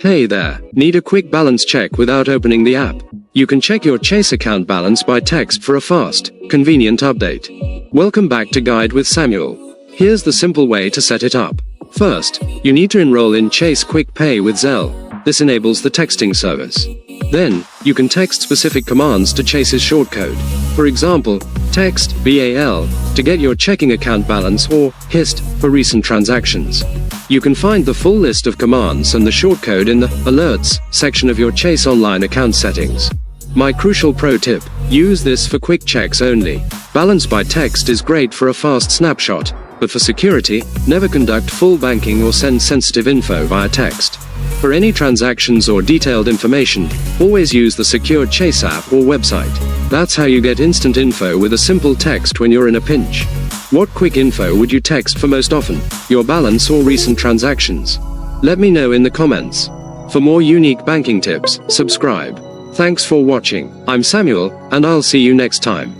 Hey there, need a quick balance check without opening the app? You can check your Chase account balance by text for a fast, convenient update. Welcome back to Guide with Samuel. Here's the simple way to set it up. First, you need to enroll in Chase Quick Pay with Zelle. This enables the texting service. Then, you can text specific commands to Chase's shortcode. For example, text BAL to get your checking account balance or HIST for recent transactions. You can find the full list of commands and the shortcode in the Alerts section of your Chase Online account settings. My crucial pro tip: use this for quick checks only. Balance by text is great for a fast snapshot, but for security, never conduct full banking or send sensitive info via text. For any transactions or detailed information, always use the secure Chase app or website. That's how you get instant info with a simple text when you're in a pinch. What quick info would you text for most often? Your balance or recent transactions? Let me know in the comments. For more unique banking tips, subscribe. Thanks for watching. I'm Samuel, and I'll see you next time.